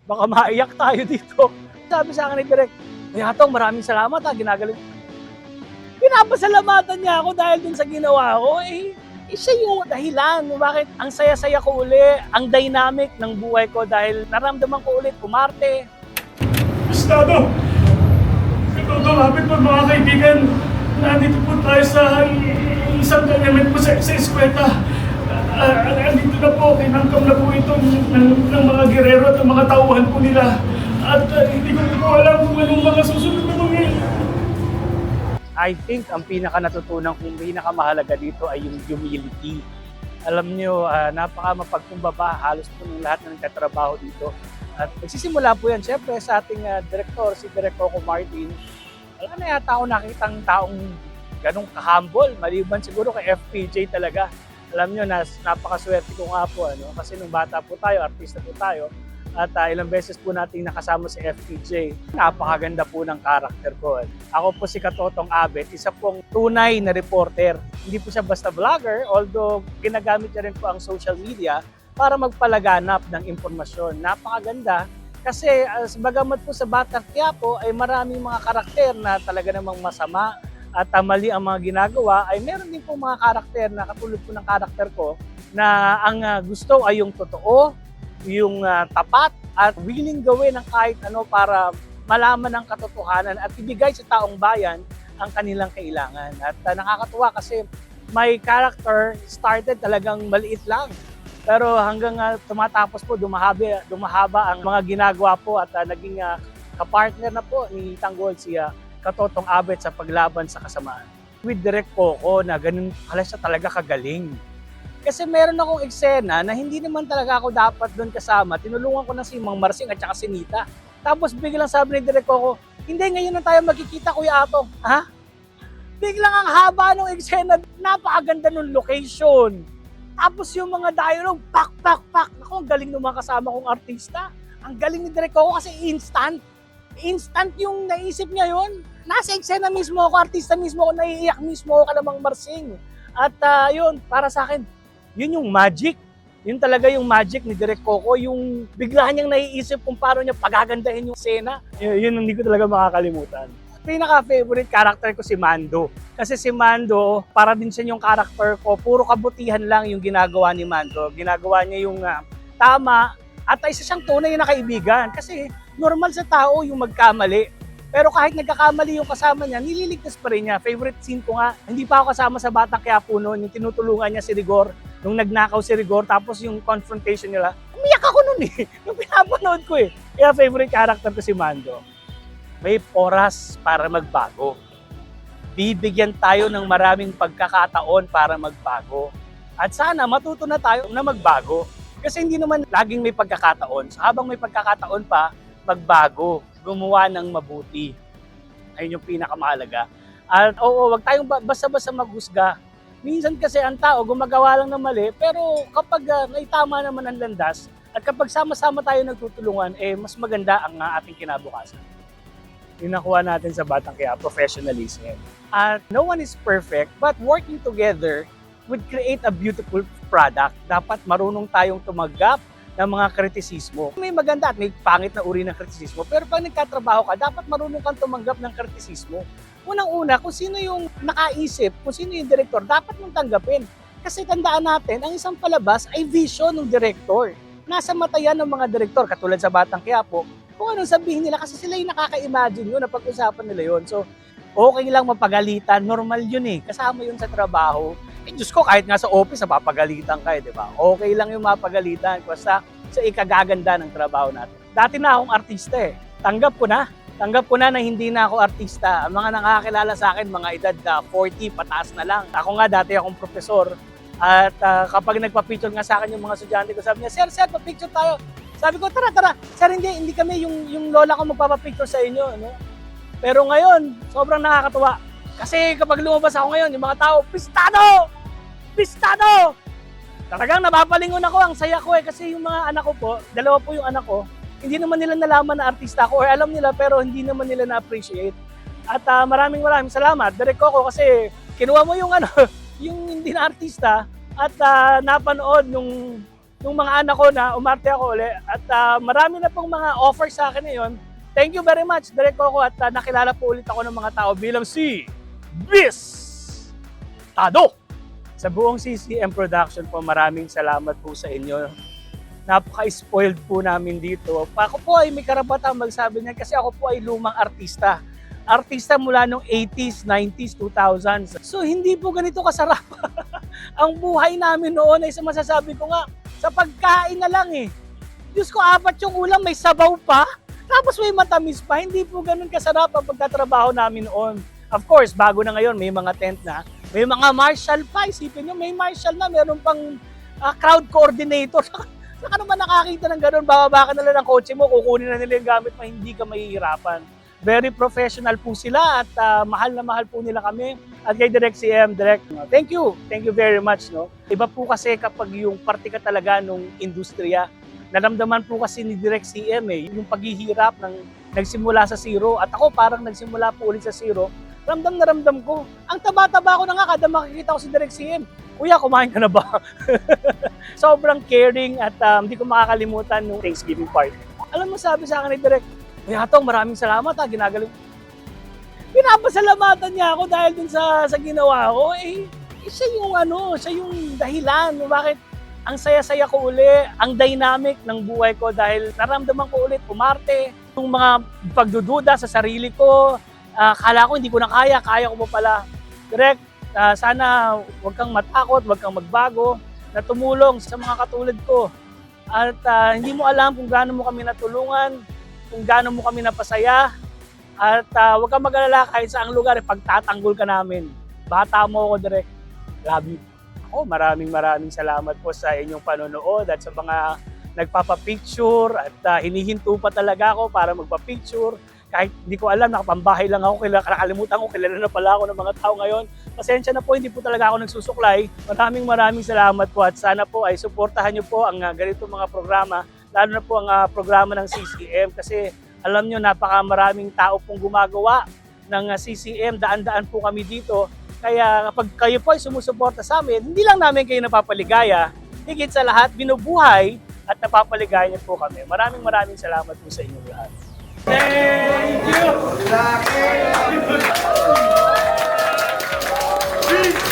baka maiyak tayo dito. Sabi sa akin ni Direk, Kuya Atong, maraming salamat ha, ginagaling. Pinapasalamatan niya ako dahil dun sa ginawa ko. Siya yung dahilan kung bakit ang saya-saya ko uli, ang dynamic ng buhay ko dahil naramdaman ko ulit umarte. Estado! Ito hapit po mga kaibigan. Nandito po tayo sa isang element po sa eskweta. Andito na po, kinangkam na po ito ng mga gerero at ng mga tauhan po nila. At hindi ko po alam kung anong mga susunod na mangyayari. I think ang pinaka-natutunan kong pinakamahalaga dito ay yung humility. Alam nyo, napaka mapagkumbaba halos po ng lahat ng katrabaho dito. At nagsisimula po yan, syempre sa ating direktor, si Direk Coco Martin. Wala na yata ako nakitang taong ganong ka-humble, maliban siguro kay FPJ talaga. Alam nyo, napakaswerte ko nga po, kasi nung bata po tayo, artista po tayo, at ilang beses po nating nakasama si FPJ. Napakaganda po ng karakter ko. Ako po si Katotong Abet, isa pong tunay na reporter. Hindi po siya basta vlogger, although ginagamit niya rin po ang social media para magpalaganap ng impormasyon. Napakaganda kasi bagamat po sa Batang Quiapo ay maraming mga karakter na talaga namang masama at mali ang mga ginagawa, ay meron din po mga karakter na katulad po ng karakter ko na ang gusto ay yung totoo, yung tapat at willing gawin ng kahit ano para malaman ang katotohanan at ibigay sa taong bayan ang kanilang kailangan. At nakakatuwa kasi my character started talagang maliit lang. Pero hanggang tumatapos po, dumahaba ang mga ginagawa po at naging kapartner na po ni Tanggol si Katotong Abet sa paglaban sa kasamaan. With Direk Coco na ganun pala siya talaga kagaling. Kasi meron akong eksena na hindi naman talaga ako dapat doon kasama. Tinulungan ko na si Mang Marsing at saka si Nita. Tapos biglang sabi ni Direk Coco, hindi, ngayon na tayo magkikita, Kuya Atong. Ha? Biglang ang haba ng eksena, napakaganda ng location. Tapos yung mga dialogue, pak. Ako, ang galing ng mga kasama kong artista. Ang galing ni Direk Coco kasi instant. Instant yung naisip niya yun. Nasa eksena mismo ako, artista mismo ako, naiiyak mismo ako ka namang Marsing. At yun, para sa akin, yun yung magic. Yun talaga yung magic ni Direk Coco, yung bigla niyang naiisip kung paano niya pagagandahin yung eksena. Yun hindi ko talaga makakalimutan. Pinaka-favorite character ko si Mando. Kasi si Mando, para din siya yung character ko, puro kabutihan lang yung ginagawa ni Mando. Ginagawa niya yung tama at isa siyang tunay na kaibigan. Kasi normal sa tao yung magkamali. Pero kahit nagkakamali yung kasama niya, nililigtas pa rin niya. Favorite scene ko nga, hindi pa ako kasama sa Batang Quiapo noon, yung tinutulungan niya si Rigor, nung nagnakaw si Rigor, tapos yung confrontation nila, umiyak ako noon nung pinapanood ko Kaya favorite character ko si Mando. May oras para magbago. Bibigyan tayo ng maraming pagkakataon para magbago. At sana matuto na tayo na magbago. Kasi hindi naman laging may pagkakataon. So habang may pagkakataon pa, magbago, gumawa ng mabuti. Ayun yung pinakamahalaga. At wag tayong basta-basta maghusga. Minsan kasi ang tao gumagawa lang ng mali, pero kapag naitama naman ang landas, at kapag sama-sama tayo nagtutulungan, mas maganda ang ating kinabukasan. Yung nakuha natin sa Batang Quiapo, professionalism. At no one is perfect, but working together would create a beautiful product. Dapat marunong tayong tumaggap ng mga kritisismo. May maganda at may pangit na uri ng kritisismo, pero pag nagkatrabaho ka, dapat marunong kang tumanggap ng kritisismo. Unang-una, kung sino yung nakaisip, kung sino yung direktor, dapat mong tanggapin. Kasi tandaan natin, ang isang palabas ay vision ng direktor. Nasa mata yan ng mga direktor, katulad sa Batang Quiapo, kung anong sabihin nila, kasi sila yung nakaka-imagine yun, napag-usapan nila yun. So, okay lang mapagalitan, normal yun kasama yun sa trabaho. Diyos ko, kahit nga sa office, napapagalitan ka di ba? Okay lang yung mapagalitan, basta sa ikagaganda ng trabaho natin. Dati na akong artista Tanggap ko na hindi na ako artista. Ang mga nakakilala sa akin, mga edad 40, pataas na lang. Ako nga, dati akong profesor. At kapag nagpa-picture nga sa akin yung mga estudyante ko, sabi niya, Sir, pa-picture tayo. Sabi ko, tara. Sir, hindi kami yung lola ko magpapapicture sa inyo. Pero ngayon, sobrang nakakatuwa. Kasi kapag lumabas ako ngayon, yung mga tao, pistado! Talagang napapalingon ako, ang saya ko kasi yung mga anak ko po, dalawa po yung anak ko, hindi naman nila nalaman na artista ako or alam nila pero hindi naman nila na-appreciate. At maraming salamat, Direk Coco, kasi kinuha mo yung yung hindi na artista at napanood nung nung mga anak ko na umarte ako uli. At marami na pong mga offers sa akin ngayon. Thank you very much, Direk Coco, at nakilala po ulit ako ng mga tao bilang si Bis Tado. Sa buong CCM Production po, maraming salamat po sa inyo. Napaka-spoiled po namin dito. Ako po ay may karapatang magsabi niyan kasi ako po ay lumang artista. Artista mula nung 80s, 90s, 2000s. So hindi po ganito kasarap. Ang buhay namin noon ay masasabi ko nga, sa pagkain na lang eh. Diyos ko, 4 yung ulam, may sabaw pa. Tapos may matamis pa. Hindi po ganun kasarap ang pagtatrabaho namin noon. Of course, bago na ngayon, may mga tent na. May mga marshal pa. Isipin nyo, may marshal na. Meron pang crowd coordinator. Saka naman nakakita ng ganun, bababa ka na lang ng kotse mo, kukunin na nila yung gamit mo, hindi ka mahihirapan. Very professional po sila at mahal na mahal po nila kami. At kay Direk CM, Direk, thank you very much. No? Iba po kasi kapag yung parte ka talaga nung industriya, naramdaman po kasi ni Direk CM yung paghihirap ng nagsimula sa zero. At ako parang nagsimula po ulit sa zero, ramdam na ramdam ko. Ang taba-taba ko na nga kada makikita ko si Direk CM. Kuya, kumain ka na ba? Sobrang caring at hindi ko makakalimutan nung Thanksgiving party. Alam mo, sabi sa akin ni Direk, Kuya Hatong, maraming salamat ha, ginagaling. Pinapasalamatan niya ako dahil dun sa ginawa ko. Siya yung dahilan bakit ang saya-saya ko uli, ang dynamic ng buhay ko dahil naramdaman ko ulit umarte. Yung mga pagdududa sa sarili ko, kala ko hindi ko na kaya ko pa pala. Direk, sana huwag kang matakot, huwag kang magbago, na tumulong sa mga katulad ko. At hindi mo alam kung gaano mo kami natulungan, kung gaano mo kami napasaya. At huwag kang mag-alala kahit saang lugar, pagtatanggol ka namin. Bata mo ako, Direk. Love you. Ako, maraming salamat po sa inyong panonood at sa mga nagpapapicture at hinihinto pa talaga ako para magpapicture. Kahit hindi ko alam, nakapambahay lang ako, nakakalimutan ko, kilala na pala ako ng mga tao ngayon. Pasensya na po, hindi po talaga ako nagsusuklay. Maraming salamat po at sana po ay suportahan niyo po ang ganitong mga programa, lalo na po ang programa ng CCM kasi alam niyo napakamaraming tao pong gumagawa ng CCM, daan-daan po kami dito. Kaya kapag kayo po ay sumusuporta sa amin, hindi lang namin kayo napapaligaya, higit sa lahat, binubuhay at napapaligaya niyo po kami. Maraming salamat po sa inyo lahat. Thank you!